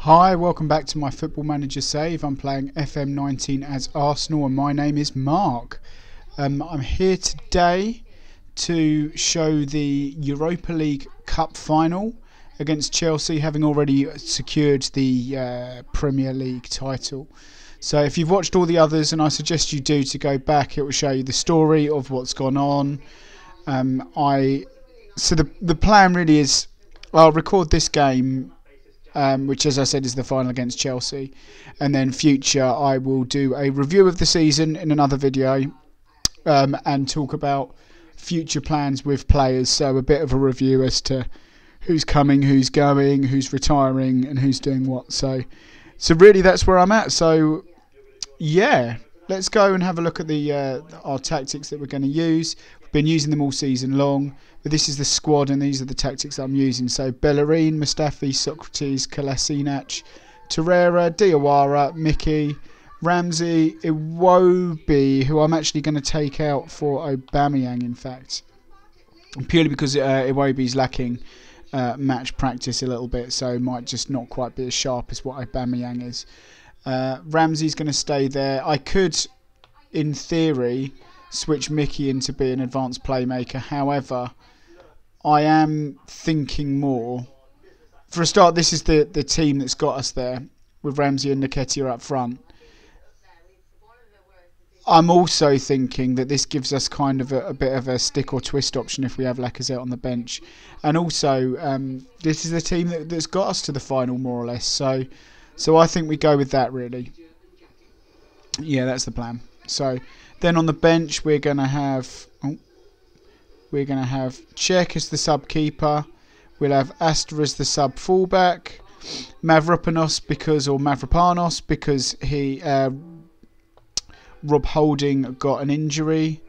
Hi, welcome back to my Football Manager save. I'm playing FM19 as Arsenal and my name is Mark. I'm here today to show the Europa League Cup final against Chelsea, having already secured the Premier League title. So if you've watched all the others, and I suggest you do, to go back, it will show you the story of what's gone on. So the plan really is, I'll record this game, which, as I said, is the final against Chelsea, and then future I will do a review of the season in another video, and talk about future plans with players. So a bit of a review as to who's coming, who's going, who's retiring, and who's doing what. So really that's where I'm at. So yeah, let's go and have a look at the our tactics that we're going to use. We've been using them all season long, but this is the squad and these are the tactics that I'm using. So Bellerin, Mustafi, Socrates, Kolasinac, Torreira, Diawara, Mickey, Ramsey, Iwobi, who I'm actually going to take out for Aubameyang, in fact, purely because Iwobi's lacking match practice a little bit, so might just not quite be as sharp as what Aubameyang is. Ramsey's going to stay there. I could, in theory, switch Mickey into being an advanced playmaker. However, I am thinking more. For a start, this is the team that's got us there, with Ramsey and Nketiah up front. I'm also thinking that this gives us kind of a bit of a stick or twist option if we have Lacazette on the bench. And also, this is the team that's got us to the final, more or less. So I think we go with that, really. Yeah, that's the plan. So then on the bench, we're going to have Cech as the sub keeper. We'll have Astor as the sub fullback. Mavropanos because he Rob Holding got an injury.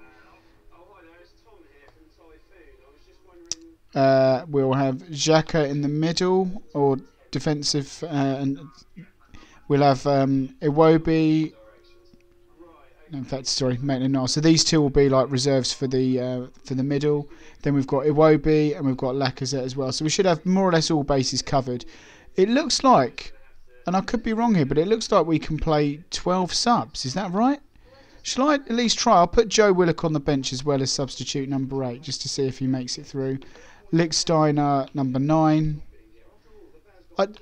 We'll have Xhaka in the middle, or defensive, and we'll have Iwobi. In fact, sorry, Maitland-Niles. So these two will be like reserves for the middle. Then we've got Iwobi and we've got Lacazette as well. So we should have more or less all bases covered. It looks like, and I could be wrong here, but it looks like we can play 12 subs. Is that right? Shall I at least try? I'll put Joe Willock on the bench as well as substitute number 8, just to see if he makes it through. Lichtsteiner, number 9.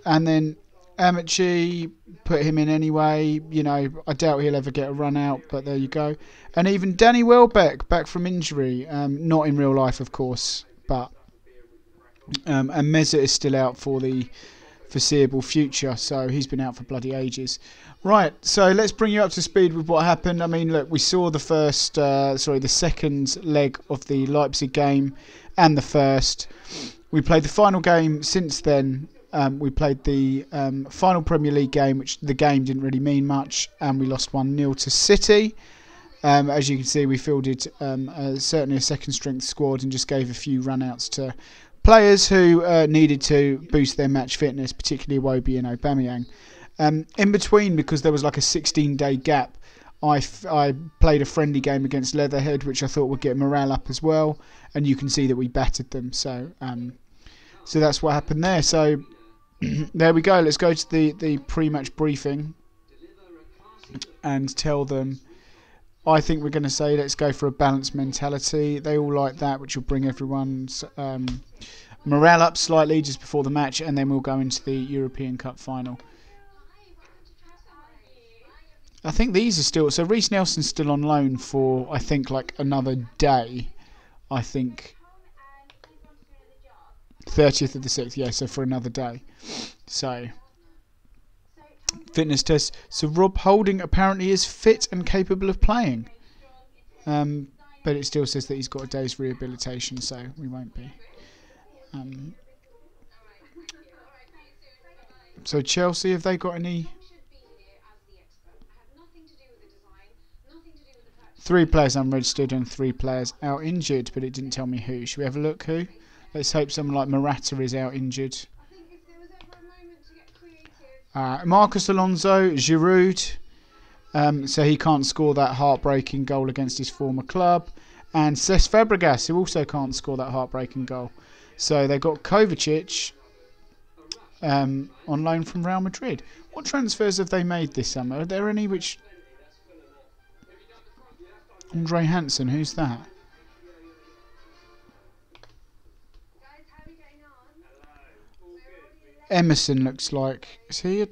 And then Amici, put him in anyway. You know, I doubt he'll ever get a run out, but there you go. And even Danny Welbeck, back from injury. Not in real life, of course, but... and Mesut is still out for the foreseeable future, so he's been out for bloody ages. Right, so let's bring you up to speed with what happened. I mean, look, we saw the the second leg of the Leipzig game and the first. We played the final game since then. We played the final Premier League game, which the game didn't really mean much, and we lost 1-0 to City. As you can see, we fielded certainly a second-strength squad and just gave a few run-outs to players who needed to boost their match fitness, particularly Iwobi and Aubameyang. In between, because there was like a 16-day gap, I played a friendly game against Leatherhead, which I thought would get morale up as well, and you can see that we battered them. So that's what happened there. So there we go. Let's go to the pre-match briefing and tell them. I think we're going to say let's go for a balanced mentality. They all like that, which will bring everyone's morale up slightly just before the match, and then we'll go into the European Cup final. I think these are still... So Reece Nelson's still on loan for, I think, like another day. I think 30th of the 6th, yeah, so for another day. So... fitness test. So Rob Holding apparently is fit and capable of playing. But it still says that he's got a day's rehabilitation, so we won't be. So Chelsea, have they got any? 3 players unregistered and 3 players out injured, but it didn't tell me who. Should we have a look who? Let's hope someone like Morata is out injured. Marcus Alonso, Giroud, so he can't score that heartbreaking goal against his former club, and Cesc Fabregas, who also can't score that heartbreaking goal. So they've got Kovacic, on loan from Real Madrid. What transfers have they made this summer? Are there any which... Andre Hansen, who's that? Emerson looks like... Is he a...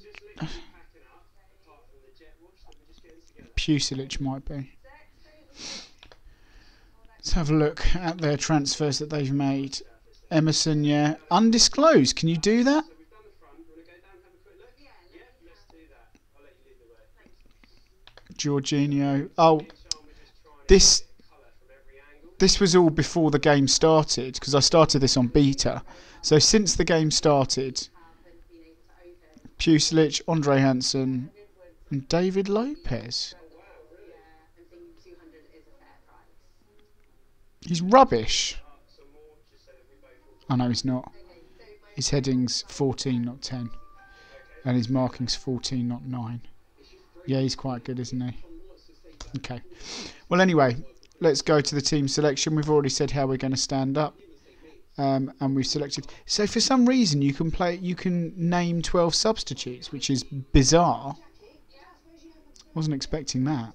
Pusilic might be. Let's have a look at their transfers that they've made. Emerson, yeah. Undisclosed. Can you do that? Jorginho. Oh, this was all before the game started, because I started this on beta. So since the game started, Pusilic, Andre Hansen, and David Lopez. He's rubbish. Oh no, he's not. His heading's 14, not 10. And his marking's 14, not 9. Yeah, he's quite good, isn't he? Okay. Well, anyway, let's go to the team selection. We've already said how we're going to stand up. And we've selected. So for some reason, you can name 12 substitutes, which is bizarre. Wasn't expecting that.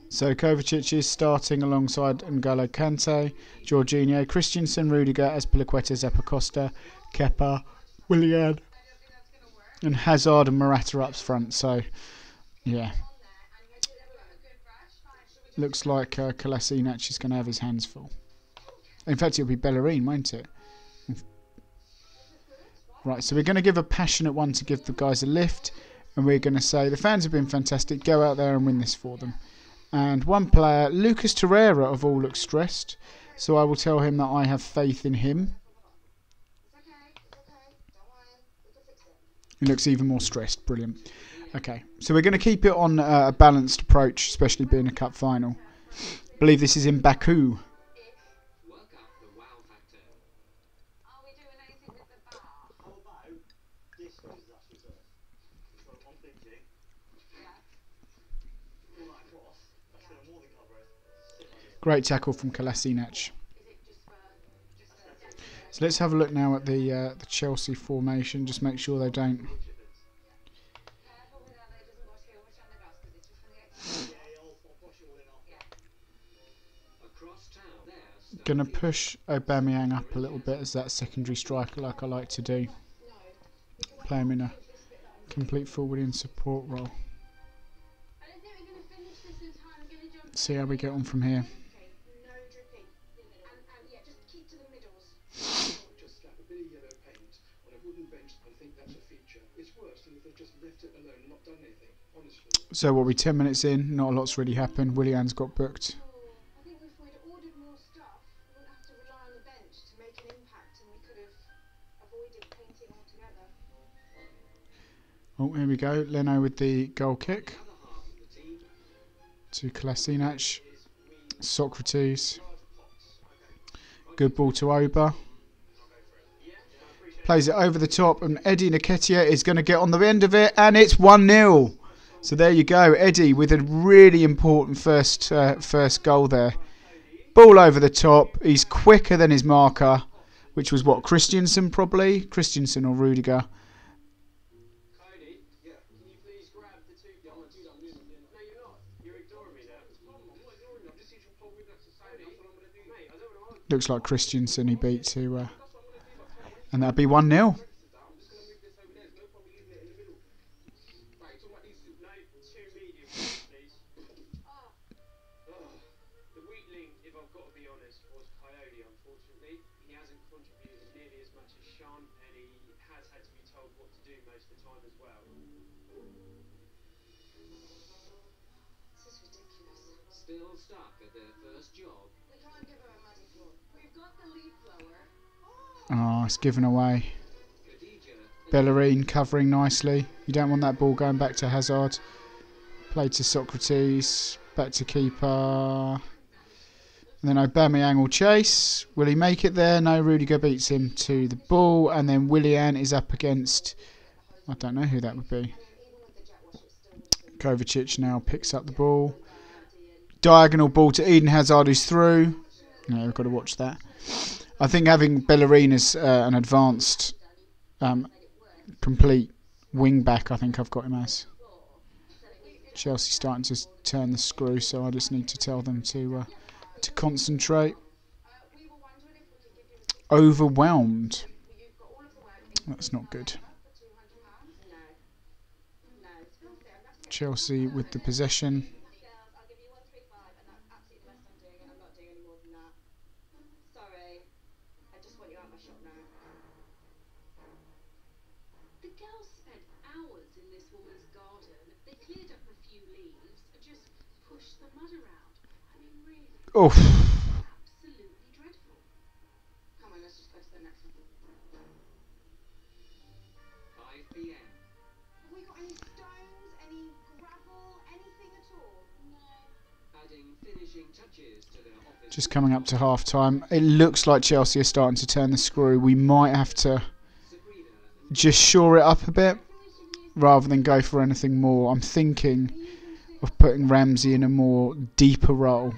So Kovacic is starting alongside N'Golo Kante, Jorginho, Christensen, Rudiger, Azpilicueta, Zappacosta, Kepa, Willian, and Hazard and Morata up front. So, yeah. Looks like Kolasinac is going to have his hands full. In fact, it'll be Bellerin, won't it? Right, so we're going to give a passionate one to give the guys a lift. And we're going to say, the fans have been fantastic. Go out there and win this for them. And one player, Lucas Torreira of all, looks stressed. So I will tell him that I have faith in him. He looks even more stressed. Brilliant. Okay, so we're going to keep it on a balanced approach, especially being a cup final. I believe this is in Baku. Great tackle from Kolasinac. So let's have a look now at the Chelsea formation. Just make sure they don't. Going to push Aubameyang up a little bit as that secondary striker, like I like to do. Play him in a complete forward in support role. See how we get on from here. So what are we, 10 minutes in? Not a lot's really happened. Willian's got booked. Oh, here we go. Leno with the goal kick. To Kolasinac. Socrates. Good ball to Oba. Plays it over the top, and Eddie Nketiah is going to get on the end of it, and it's 1-0. So there you go, Eddie with a really important first goal there. Ball over the top. He's quicker than his marker, which was what, Christensen probably? Christensen or Rudiger. Looks like Christensen he beat to... and that'd be 1-0. Oh, it's given away. Bellerin covering nicely. You don't want that ball going back to Hazard. Played to Socrates. Back to keeper. And then Aubameyang will chase. Will he make it there? No, Rudiger beats him to the ball. And then Willian is up against... I don't know who that would be. Kovacic now picks up the ball. Diagonal ball to Eden Hazard, who's through. Yeah, we've got to watch that. I think having Bellerin as an advanced complete wing back, I think I've got him as. Chelsea starting to turn the screw, so I just need to tell them to concentrate. Overwhelmed. That's not good. Chelsea with the possession. Oh. Just coming up to half time. It looks like Chelsea are starting to turn the screw. We might have to just shore it up a bit rather than go for anything more. I'm thinking of putting Ramsey in a more deeper role.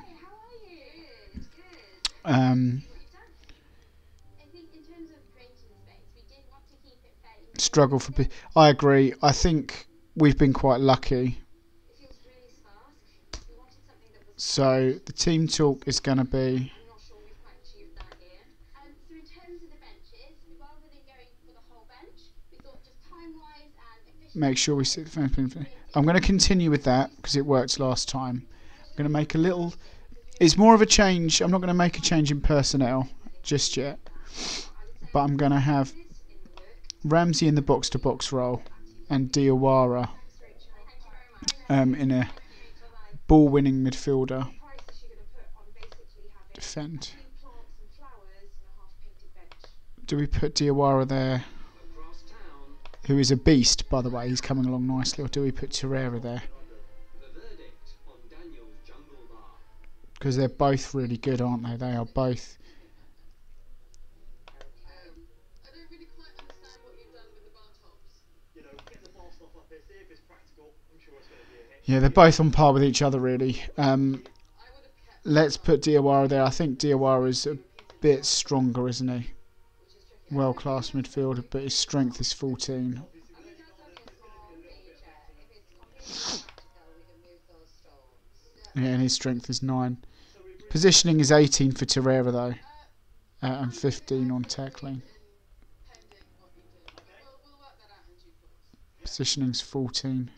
Struggle for... I agree. I think we've been quite lucky. So the team talk is going to be... Make sure we sit... I'm going to continue with that because it worked last time. I'm going to make a little... It's more of a change. I'm not going to make a change in personnel just yet. But I'm going to have Ramsey in the box-to-box role and Diawara in a ball-winning midfielder. Defend. Do we put Diawara there? Who is a beast, by the way. He's coming along nicely. Or do we put Torreira there? Because they're both really good, aren't they? They are both. Yeah, they're both on par with each other, really. Let's put Diawara there. I think Diawara is a bit stronger, isn't he? World-class midfielder, but his strength is 14. Yeah, and his strength is 9. Positioning is 18 for Torreira, though, and 15 on tackling. Positioning's 14.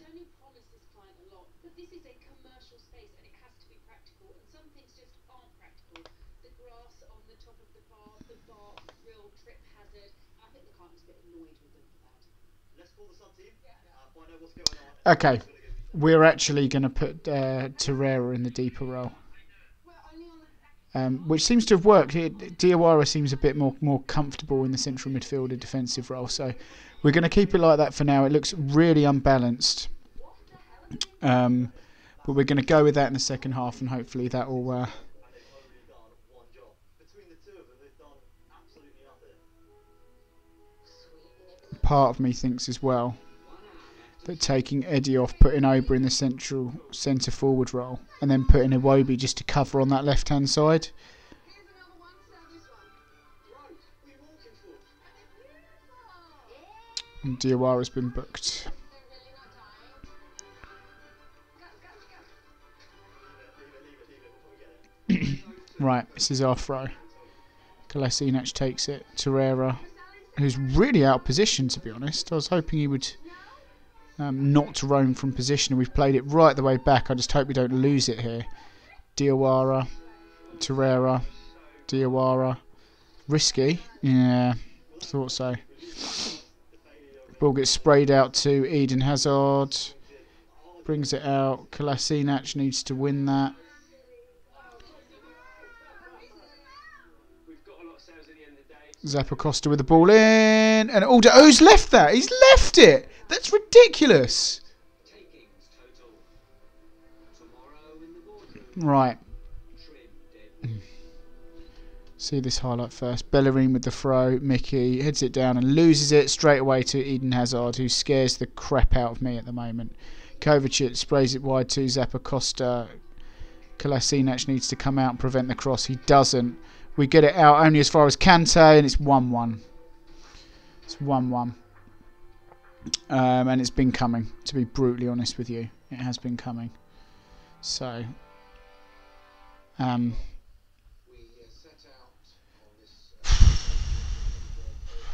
Okay, we're actually going to put Torreira in the deeper role, which seems to have worked. Diawara seems a bit more comfortable in the central midfielder defensive role, so we're going to keep it like that for now. It looks really unbalanced, but we're going to go with that in the second half, and hopefully that will... Part of me thinks as well that taking Eddie off, putting Oba in the centre forward role, and then putting Iwobi just to cover on that left hand side. And Diawara's been booked. Right, this is our throw. Kolasinac takes it. Torreira, who's really out of position, to be honest. I was hoping he would not roam from position, and we've played it right the way back. I just hope we don't lose it here. Diawara, Torreira, Diawara. Risky? Yeah, thought so. Ball gets sprayed out to Eden Hazard. Brings it out. Kolasinac needs to win that. Zappacosta with the ball in, and Aldo. Oh, he's left that. He's left it. That's ridiculous. Right. See this highlight first. Bellerin with the throw. Mickey heads it down and loses it straight away to Eden Hazard, who scares the crap out of me at the moment. Kovacic sprays it wide to Zappacosta. Kolasinac needs to come out and prevent the cross. He doesn't. We get it out only as far as Kante, and it's 1-1. It's 1-1. And it's been coming, to be brutally honest with you. It has been coming. So,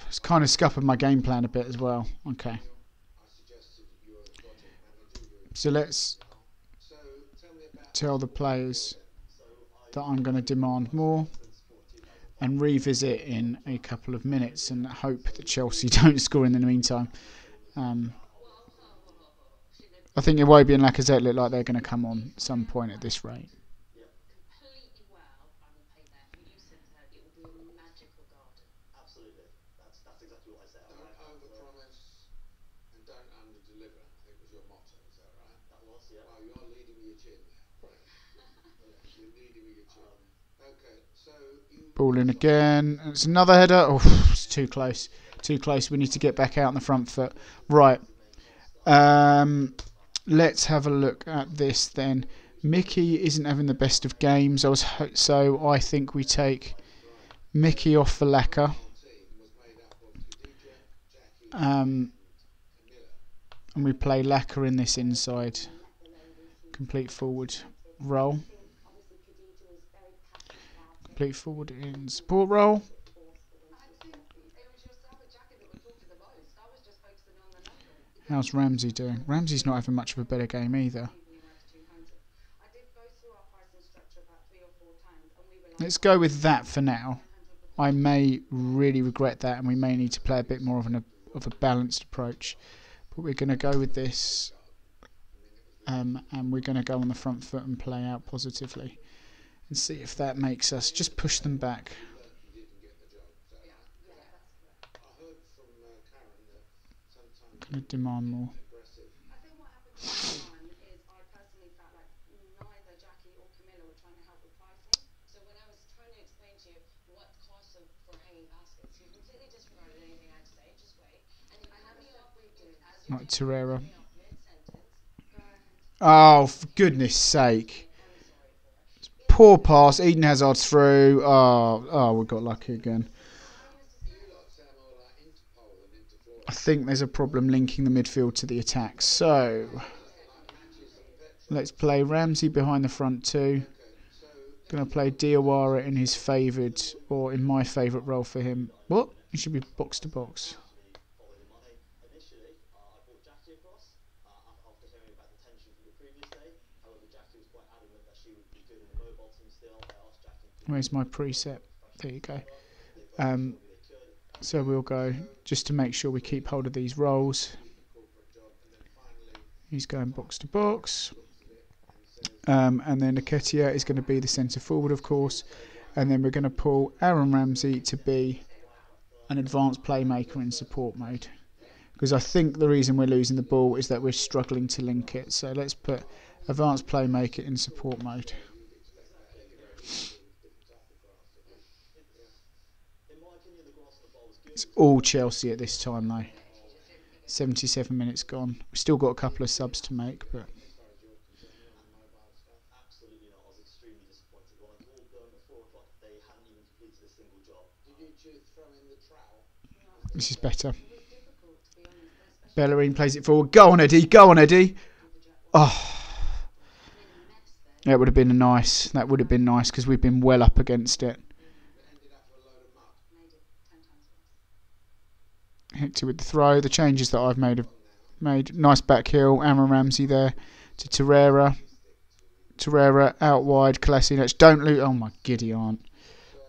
it's kind of scuppered my game plan a bit as well. Okay. So let's tell the players that I'm going to demand more and revisit in a couple of minutes and hope that Chelsea don't score in the meantime. I think Iwobi and Lacazette look like they're going to come on at some point at this rate. Ball in again. It's another header. Oh, it's too close. Too close. We need to get back out on the front foot. Right. Let's have a look at this then. Mickey isn't having the best of games. So I think we take Mickey off for Laka. And we play Laka in this inside complete forward role. Complete forward in support role. How's Ramsey doing? Ramsey's not having much of a better game either. Let's go with that for now. I may really regret that, and we may need to play a bit more of a balanced approach. But we're going to go with this, and we're going to go on the front foot and play out positively. And see if that makes us just push them back. Going to demand more. Right, Torreira. Oh, for goodness sake. Poor pass. Eden Hazard's through. Oh, we got lucky again. I think there's a problem linking the midfield to the attack. So, let's play Ramsey behind the front two. Going to play Diawara in his favoured, or in my favourite role for him. What? He should be box to box. Where's my preset? There you go. So we'll go just to make sure we keep hold of these roles. He's going box to box. And then Nketiah is going to be the centre forward, of course. And then we're going to pull Aaron Ramsey to be an advanced playmaker in support mode. Because I think the reason we're losing the ball is that we're struggling to link it. So let's put advanced playmaker in support mode. It's all Chelsea at this time though. 77 minutes gone. We've still got a couple of subs to make, but this is better. Bellerin plays it forward. Go on, Eddie. Go on, Eddie. Oh, that would have been nice. That would have been nice because we've been well up against it. Hector with the throw. The changes that I've made have made nice back heel. Aaron Ramsey there to Torreira. Torreira out wide. Kolasinac. Don't lose. Oh my giddy aunt.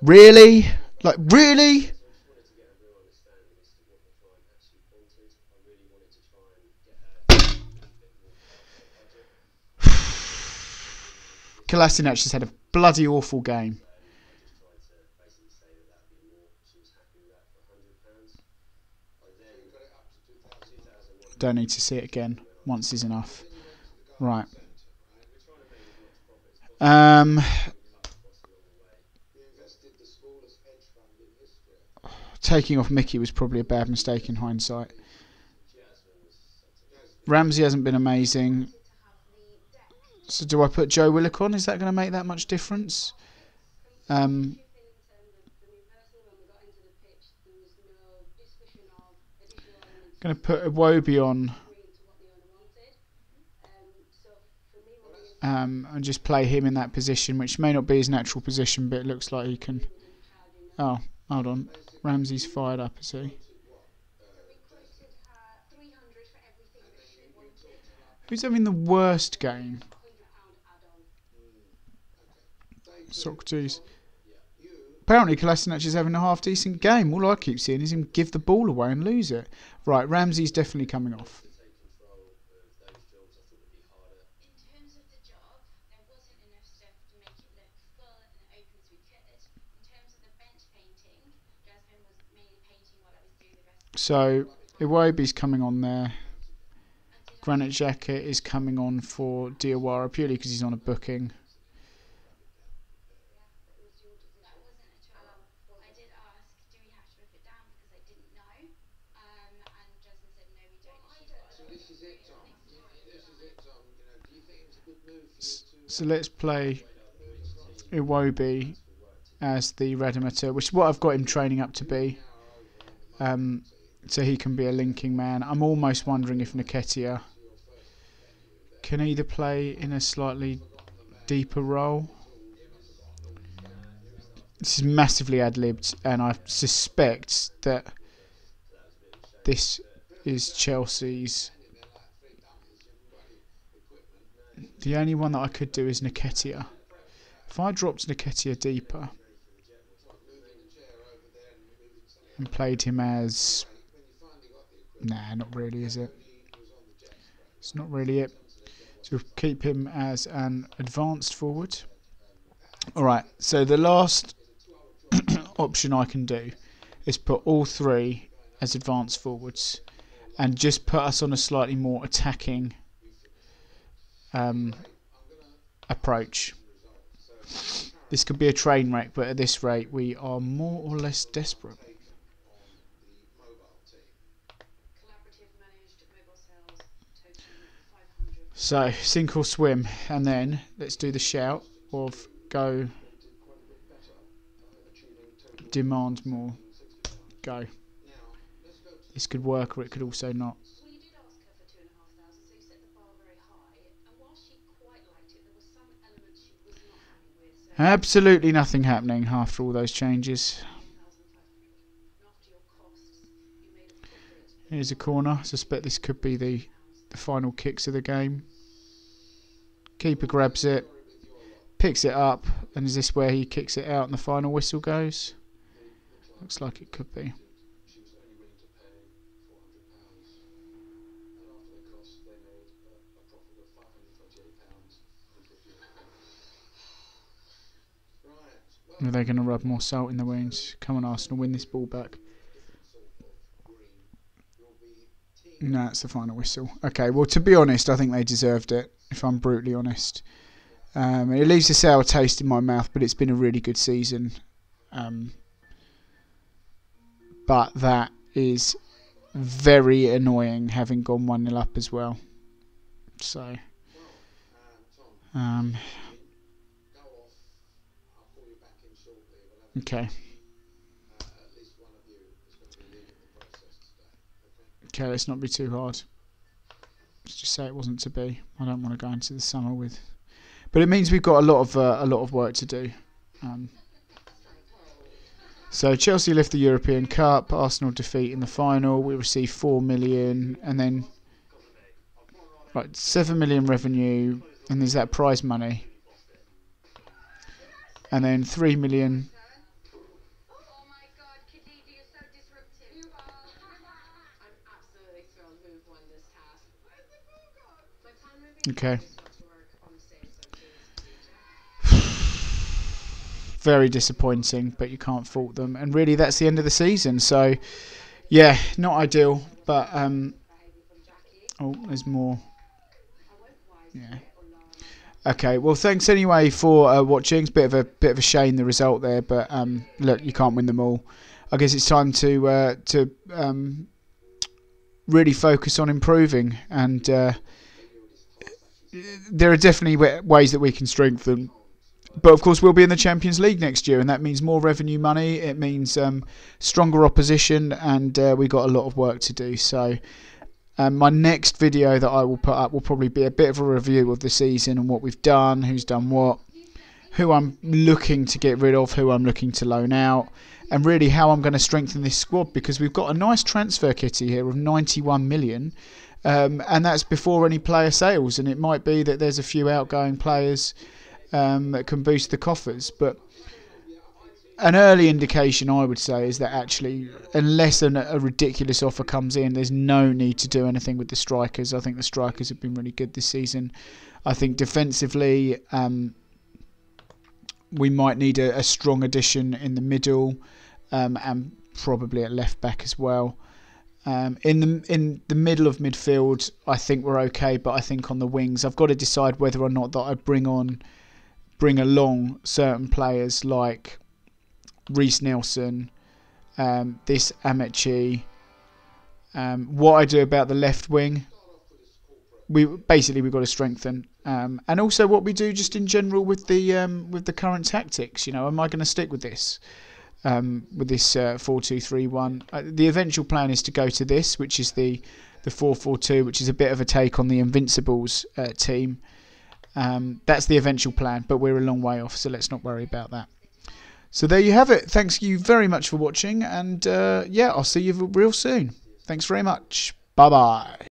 Really? Like really? Kolasinac has had a bloody awful game. Don't need to see it again. Once is enough. Right. Taking off Mickey was probably a bad mistake in hindsight. Ramsey hasn't been amazing. So do I put Joe Willock on? Is that going to make that much difference? Going to put Iwobi on. And just play him in that position, which may not be his natural position, but it looks like he can. Oh, hold on. Ramsey's fired up, is he? Who's having the worst game? Socrates. Apparently Kolasinac is having a half-decent game. All I keep seeing is him give the ball away and lose it. Right, Ramsey's definitely coming off. So, Iwobi's coming on there. Granit Xhaka is coming on for Diawara purely because he's on a booking. So let's play Iwobi as the Radamateur, which is what I've got him training up to be. So he can be a linking man. I'm almost wondering if Nketiah can either play in a slightly deeper role. This is massively ad-libbed, and I suspect that this is Chelsea's. The only one that I could do is Nketiah. If I dropped Nketiah deeper and played him as... Nah, not really, is it? It's not really it. So we'll keep him as an advanced forward. Alright, so the last option I can do is put all three as advanced forwards and just put us on a slightly more attacking approach. This could be a train wreck, but at this rate we are more or less desperate. So, sink or swim, and then let's do the shout of go, demand more, go. This could work or it could also not. Absolutely nothing happening after all those changes. Here's a corner. I suspect this could be the final kicks of the game. Keeper grabs it, picks it up, and is this where he kicks it out and the final whistle goes? Looks like it could be. Are they going to rub more salt in the wounds? Come on, Arsenal, win this ball back. No, it's the final whistle. Okay, well, to be honest, I think they deserved it, if I'm brutally honest. It leaves a sour taste in my mouth, but it's been a really good season. But that is very annoying, having gone 1-0 up as well. So, okay. Okay, let's not be too hard. Let's just say it wasn't to be. I don't want to go into the summer with, but it means we've got a lot of work to do. So Chelsea lift the European Cup. Arsenal defeat in the final. We receive 4 million, and then 7 million revenue, and there's that prize money, and then 3 million. Okay. Very disappointing, but you can't fault them. And really, that's the end of the season. So, yeah, not ideal. But oh, there's more. Yeah. Okay. Well, thanks anyway for watching. It's a bit of a shame the result there, but look, you can't win them all. I guess it's time to really focus on improving and. there are definitely ways that we can strengthen. But of course, we'll be in the Champions League next year, and that means more revenue money. It means stronger opposition, and we've got a lot of work to do. So my next video that I will put up will probably be a bit of a review of the season and what we've done, who's done what, who I'm looking to get rid of, who I'm looking to loan out, and really how I'm going to strengthen this squad, because we've got a nice transfer kitty here of 91 million, and that's before any player sales, and it might be that there's a few outgoing players that can boost the coffers. But an early indication, I would say, is that actually, unless a ridiculous offer comes in, there's no need to do anything with the strikers. I think the strikers have been really good this season. I think defensively, we might need a strong addition in the middle, and probably at left back as well. In the middle of midfield, I think we're okay, but I think on the wings, I've got to decide whether or not that I bring along certain players like Reece Nelson, this Amechi. What I do about the left wing, we've got to strengthen, and also what we do just in general with the current tactics. You know, am I going to stick with this 4-2-3-1? The eventual plan is to go to this, which is the 4-4-2, which is a bit of a take on the Invincibles team. That's the eventual plan, but we're a long way off, so let's not worry about that. So there you have it. Thanks you very much for watching, and yeah, I'll see you real soon. Thanks very much. Bye bye.